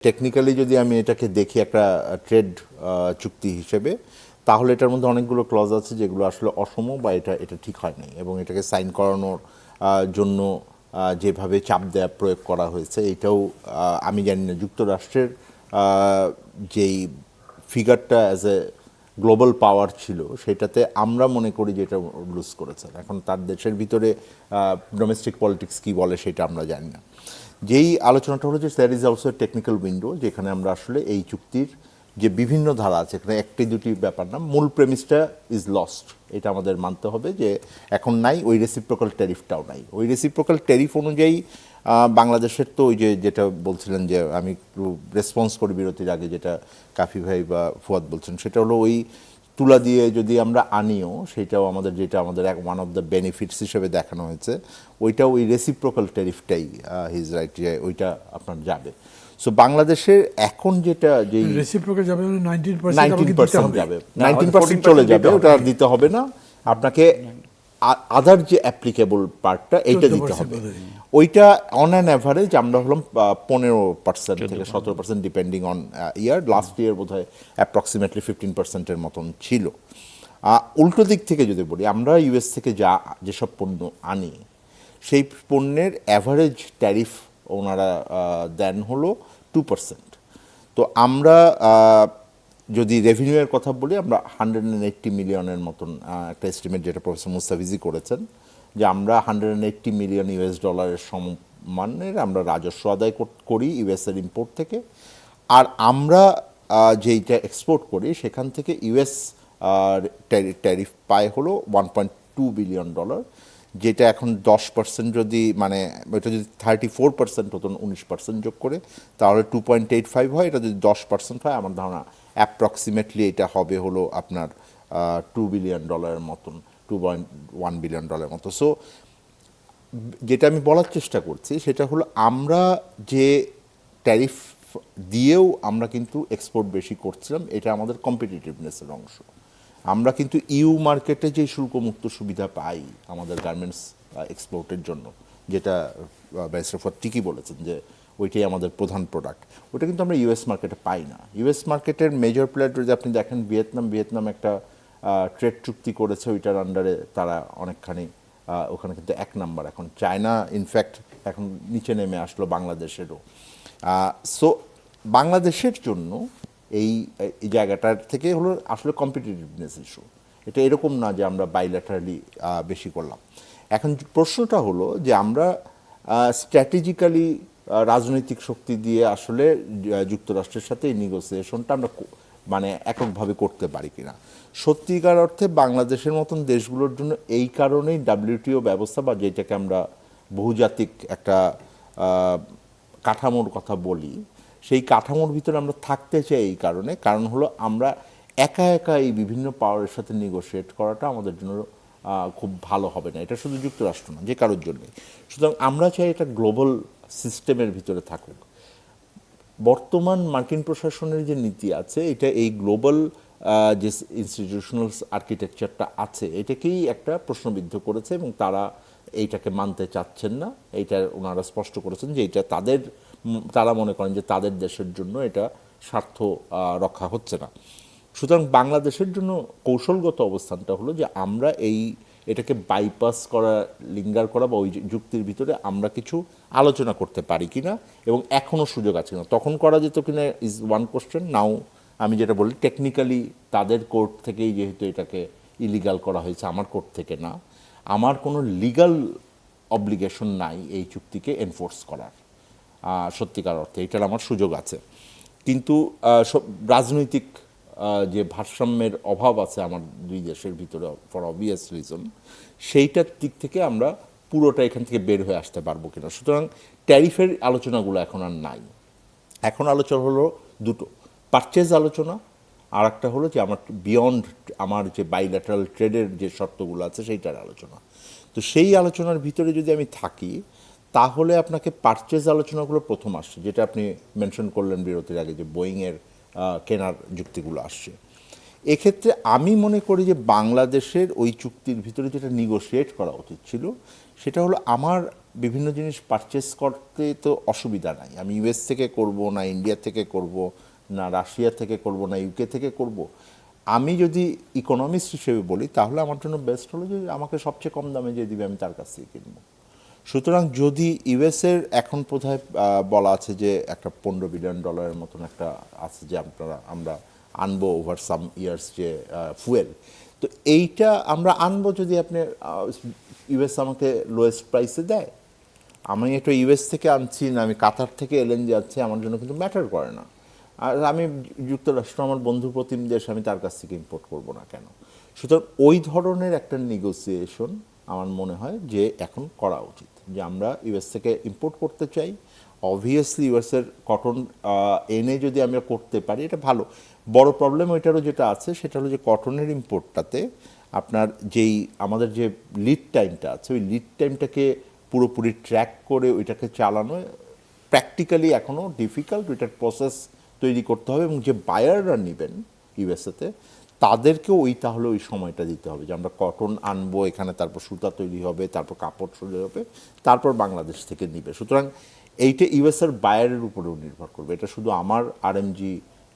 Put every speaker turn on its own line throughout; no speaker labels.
Technically যদি আমি এটাকে দেখি একটা ট্রেড চুক্তি হিসেবে, তাহলে এটার মধ্যে অনেকগুলো ক্লজ আছে যেগুলো আসলে অসম বা এটা এটা ঠিক হয় নাই, এবং এটাকে সাইন করানোর জন্য যেভাবে চাপ দেওয়া প্রয়োগ করা হয়েছে এটাও আমি জানি না যুক্তরাষ্ট্রের যেই ফিগারটা অ্যাজ এ গ্লোবাল পাওয়ার ছিল সেটাতে আমরা মনে করি যে এটা লুজ করেছেন। এখন তার দেশের ভিতরে ডোমেস্টিক পলিটিক্স কী বলে সেটা আমরা জানি না। যেই আলোচনাটা হলো যে there is also technical window, যেখানে আমরা আসলে এই চুক্তির যে বিভিন্ন ধারা আছে, এখানে একটি দুটি ব্যাপার না, মূল প্রেমিসটা ইজ লস্ট, এটা আমাদের মানতে হবে যে এখন নাই, ওই রেসিপ্রোকাল ট্যারিফটাও নাই। ওই রেসিপ্রোকাল ট্যারিফ অনুযায়ী বাংলাদেশের তো ওই যে যেটা বলছিলেন যে আমি একটু রেসপন্স করি বিরতির আগে, যেটা কাফি ভাই বা ফুয়াদ বলছেন, সেটা হলো ওই তুলা দিয়ে যদি আমরা আনিও সেটাও আমাদের, যেটা আমাদের এক ওয়ান অফ দ্য বেনিফিটস হিসেবে দেখানো হয়েছে, ওইটাও ওই রেসিপ্রোকাল ট্যারিফটাই হিজ রাইট, যে ওইটা আপনার যাবে। সো বাংলাদেশের এখন যেটা যেই
রেসিপ্রোকাল যাবে
19% যাবে, 19% চলে যাবে, ওটা দিতে হবে না আপনাকে। আদার যে অ্যাপ্লিকেবল পার্টটা এইটা দিতে হবে। ওইটা অন অ্যান অ্যাভারেজ আমরা হলাম 15% থেকে 17%, depending on year. Last year বোধ হয় অ্যাপ্রক্সিমেটলি 15%-এর মতন ছিল। উল্টো দিক থেকে যদি বলি, আমরা ইউএস থেকে যেসব পণ্য আনি সেই পণ্যের অ্যাভারেজ ট্যারিফ ওনারা দেন হলো 2%। তো আমরা যদি রেভিনিউয়ের কথা বলি, আমরা 180 মিলিয়নের মতন একটা এস্টিমেট, যেটা প্রফেসর মুস্তাফিজি করেছেন, যে আমরা 180 মিলিয়ন ইউএস ডলারের সমানের আমরা রাজস্ব আদায় করি ইউএসের ইম্পোর্ট থেকে। আর আমরা যেইটা এক্সপোর্ট করি সেখান থেকে ইউএস ট্যারিফ পায় হলো $1.2 বিলিয়ন, যেটা এখন 10% যদি মানে ওইটা যদি 34% হতো, 19% যোগ করে তাহলে 2.85 হয়। এটা যদি 10% হয়, আমার ধারণা অ্যাপ্রক্সিমেটলি এটা হবে হলো আপনার $2 বিলিয়ন মতন, $2.1 বিলিয়ন মতো। সো যেটা আমি বলার চেষ্টা করছি সেটা হলো, আমরা যে ট্যারিফ দিয়েও আমরা কিন্তু এক্সপোর্ট বেশি করছিলাম, এটা আমাদের কম্পিটিটিভনেসের অংশ। আমরা কিন্তু ইউ মার্কেটে যে শুল্কমুক্ত সুবিধা পাই আমাদের গার্মেন্টস এক্সপোর্টের জন্য, যেটা ব্যারিস্টার ফুয়াদ ঠিকই বলেছেন যে ওইটাই আমাদের প্রধান প্রোডাক্ট, ওটা কিন্তু আমরা ইউএস মার্কেটে পাই না। ইউএস মার্কেটের মেজর প্লেয়ার যদি আপনি দেখেন, ভিয়েতনাম একটা ট্রেড চুক্তি করেছে, ওইটার আন্ডারে তারা অনেকখানি ওখানে কিন্তু 1 নাম্বার। এখন চায়না ইনফ্যাক্ট এখন নিচে নেমে আসলো, বাংলাদেশেরও। সো বাংলাদেশের জন্য এই জায়গাটার থেকে হলো আসলে কম্পিটিটিভনেস ইস্যু। এটা এরকম না যে আমরা বাইল্যাটারালি বেশি করলাম। এখন প্রশ্নটা হলো যে আমরা স্ট্র্যাটেজিক্যালি রাজনৈতিক শক্তি দিয়ে আসলে যুক্তরাষ্ট্রের সাথে এই নেগোসিয়েশনটা আমরা মানে এককভাবে করতে পারি কিনা। সত্যিকার অর্থে বাংলাদেশের মতন দেশগুলোর জন্য এই কারণেই ডাব্লিউটিও ব্যবস্থা, বা যেটাকে আমরা বহুজাতিক একটা কাঠামোর কথা বলি, সেই কাঠামোর ভিতরে আমরা থাকতে চাই এই কারণ হলো আমরা একা একা এই বিভিন্ন পাওয়ারের সাথে নেগোশিয়েট করাটা আমাদের জন্য খুব ভালো হবে না। এটা শুধু যুক্তরাষ্ট্র না, যে কারোর জন্যই। সুতরাং আমরা চাই এটা গ্লোবাল সিস্টেমের ভিতরে থাকুক। বর্তমান মার্কিন প্রশাসনের যে নীতি আছে, এটা এই গ্লোবাল যে ইনস্টিটিউশনাল আর্কিটেকচারটা আছে এটাকেই একটা প্রশ্নবিদ্ধ করেছে, এবং তারা এইটাকে মানতে চাচ্ছেন না। এইটা ওনারা স্পষ্ট করেছেন যে এটা তারা মনে করেন যে তাদের দেশের জন্য এটা স্বার্থ রক্ষা হচ্ছে না। সুতরাং বাংলাদেশের জন্য কৌশলগত অবস্থানটা হলো যে আমরা এটাকে বাইপাস করা, লিঙ্গার করা, বা ওই যুক্তির ভিতরে আমরা কিছু আলোচনা করতে পারি কিনা, এবং এখনও সুযোগ আছে কিনা। তখন করা যেত কিনা ইজ ওয়ান কোশ্চেন। নাও আমি যেটা বলি, টেকনিক্যালি তাদের কোর্ট থেকেই যেহেতু এটাকে ইলিগাল করা হয়েছে, আমার কোর্ট থেকে না, আমার কোনো লিগাল অব্লিগেশন নাই এই চুক্তিকে এনফোর্স করার। সত্যিকার অর্থে এটার আমার সুযোগ আছে, কিন্তু রাজনৈতিক যে ভারসাম্যের অভাব আছে আমার দুই দেশের ভিতরে ফর অবভিয়াস রিজন, সেইটার দিক থেকে আমরা পুরোটা এখান থেকে বের হয়ে আসতে পারবো কিনা। সুতরাং ট্যারিফের আলোচনাগুলো এখন আর নাই। এখন আলোচনা হলো দুটো, পারচেজ আলোচনা, আর একটা হলো যে আমার বিয়ন্ড আমার যে বাইল্যাটারাল ট্রেডের যে শর্তগুলো আছে সেইটার আলোচনা। তো সেই আলোচনার ভিতরে যদি আমি থাকি, তাহলে আপনাকে পারচেজ আলোচনাগুলো প্রথম আসছে, যেটা আপনি মেনশন করলেন বিরতির আগে, যে বোয়িংয়ের কেনার যুক্তিগুলো আসছে। এক্ষেত্রে আমি মনে করি যে বাংলাদেশের ওই চুক্তির ভিতরে যেটা নেগোশিয়েট করা উচিত ছিল সেটা হলো, আমার বিভিন্ন জিনিস পারচেস করতে তো অসুবিধা নাই। আমি ইউএস থেকে করব না ইন্ডিয়া থেকে করব না রাশিয়া থেকে করব না ইউকে থেকে করব, আমি যদি ইকোনমিস্ট হিসেবে বলি তাহলে আমার জন্য বেস্ট হলো যে আমাকে সবচেয়ে কম দামে যে দিবে আমি তার কাছ থেকে কিনবো। সুতরাং যদি ইউএসের এখন বোধহয় বলা আছে যে একটা $15 বিলিয়ন মতন একটা আছে যে আমরা আনবো ওভার সাম ইয়ার্স যে ফুয়েল, তো এইটা আমরা আনবো যদি আপনি ইউএস আমাকে লোয়েস্ট প্রাইসে দেয়। আমি এটা ইউএস থেকে আনছি না আমি কাতার থেকে এলএনজি আনছি, আমার জন্য কিন্তু ম্যাটার করে না। আর আমি যুক্তরাষ্ট্র আমার বন্ধু প্রতিম দেশ, আমি তার কাছ থেকে ইম্পোর্ট করব না কেন? সুতরাং ওই ধরনের একটা নেগোসিয়েশন আমার মনে হয় যে এখন করা উচিত, যে আমরা ইউএস থেকে ইম্পোর্ট করতে চাই। অবভিয়াসলি ইউএসের কটন এনে যদি আমরা করতে পারি এটা ভালো। বড় প্রবলেম ওইটারও যেটা আছে সেটা হলো যে কটনের ইম্পোর্টটাতে আপনার যেই আমাদের যে লিড টাইমটা আছে ওই লিড টাইমটাকে পুরোপুরি ট্র্যাক করে ওইটাকে চালানো প্র্যাকটিক্যালি এখনও ডিফিকাল্ট। ওইটার প্রসেস তৈরি করতে হবে এবং যে বায়াররা নেবেন ইউএসএতে তাদেরকেও তাহলে ওই সময়টা দিতে হবে যে আমরা কটন আনবো এখানে, তারপর সুতা তৈরি হবে, তারপর কাপড় তৈরি হবে, তারপর বাংলাদেশ থেকে নিবে। সুতরাং এইটা ইউএসএর বায়ারের উপরেও নির্ভর করবে। এটা শুধু আমার আরএমজি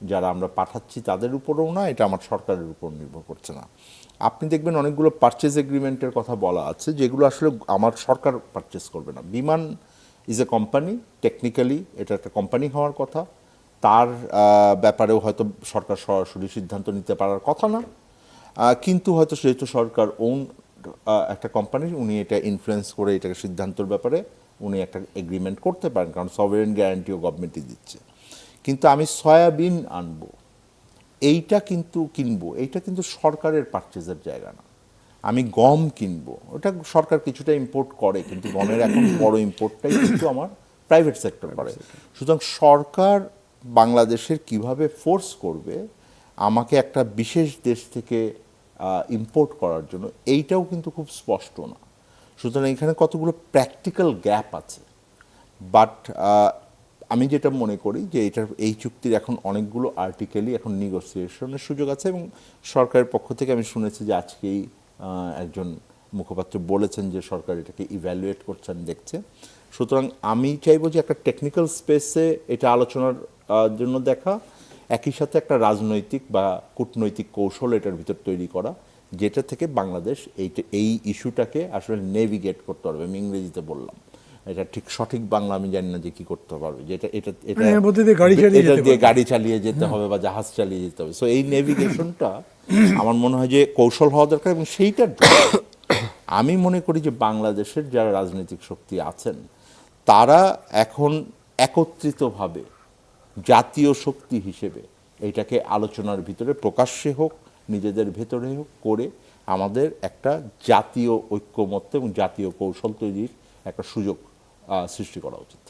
যারা আমরা পাঠাচ্ছি তাদের উপরেও না, এটা আমার সরকারের উপর নির্ভর করছে না। আপনি দেখবেন অনেকগুলো পারচেজ এগ্রিমেন্টের কথা বলা আছে যেগুলো আসলে আমার সরকার পারচেজ করবে না। বিমান ইজ এ কোম্পানি, টেকনিক্যালি এটা একটা কোম্পানি হওয়ার কথা, তার ব্যাপারেও হয়তো সরকার সরাসরি সিদ্ধান্ত নিতে পারার কথা না, কিন্তু হয়তো যেহেতু সরকার ওন একটা কোম্পানি, উনি এটা ইনফ্লুয়েন্স করে এটাকে সিদ্ধান্তের ব্যাপারে উনি একটা এগ্রিমেন্ট করতে পারেন, কারণ সভরেন গ্যারান্টিও গভর্নমেন্টই দিচ্ছে। কিন্তু আমি সয়াবিন আনবো এইটা কিন্তু কিনবো, এইটা কিন্তু সরকারের পারচেজের জায়গা না। আমি গম কিনবো, ওটা সরকার কিছুটা ইম্পোর্ট করে, কিন্তু গমের এখন বড় ইম্পোর্টটাই কিন্তু আমার প্রাইভেট সেক্টর করে। সুতরাং সরকার বাংলাদেশের কিভাবে ফোর্স করবে আমাকে একটা বিশেষ দেশ থেকে ইম্পোর্ট করার জন্য, এইটাও কিন্তু খুব স্পষ্ট না। সুতরাং এখানে কতগুলো প্র্যাকটিক্যাল গ্যাপ আছে। বাট আমি যেটা মনে করি যে এই চুক্তির এখন অনেকগুলো আর্টিকেলই এখন নেগোসিয়েশনের সুযোগ আছে, এবং সরকারের পক্ষ থেকে আমি শুনেছি যে আজকেই একজন মুখপাত্র বলেছেন যে সরকার এটাকে ইভ্যালুয়েট করছেন, দেখছে। সুতরাং আমি চাইবো যে একটা টেকনিক্যাল স্পেসে এটা আলোচনার জন্য দেখা, একই সাথে একটা রাজনৈতিক বা কূটনৈতিক কৌশল এটার ভিতর তৈরি করা, যেটা থেকে বাংলাদেশ এই ইস্যুটাকে আসলে নেভিগেট করতে পারবে। আমি ইংরেজিতে বললাম, এটা ঠিক সঠিক বাংলা আমি জানি না যে কি করতে পারবে, যে এটা দিয়ে গাড়ি চালিয়ে যেতে হবে বা জাহাজ চালিয়ে যেতে হবে। সো এই নেভিগেশনটা আমার মনে হয় যে কৌশল হওয়া দরকার, এবং সেইটার আমি মনে করি যে বাংলাদেশের যারা রাজনৈতিক শক্তি আছেন তারা এখন একত্রিতভাবে জাতীয় শক্তি হিসেবে এটাকে আলোচনার ভিতরে প্রকাশ্যে হোক নিজেদের ভেতরে হোক করে আমাদের একটা জাতীয় ঐক্যমত্য এবং জাতীয় কৌশল তৈরির একটা সুযোগ সৃষ্টি করা উচিত।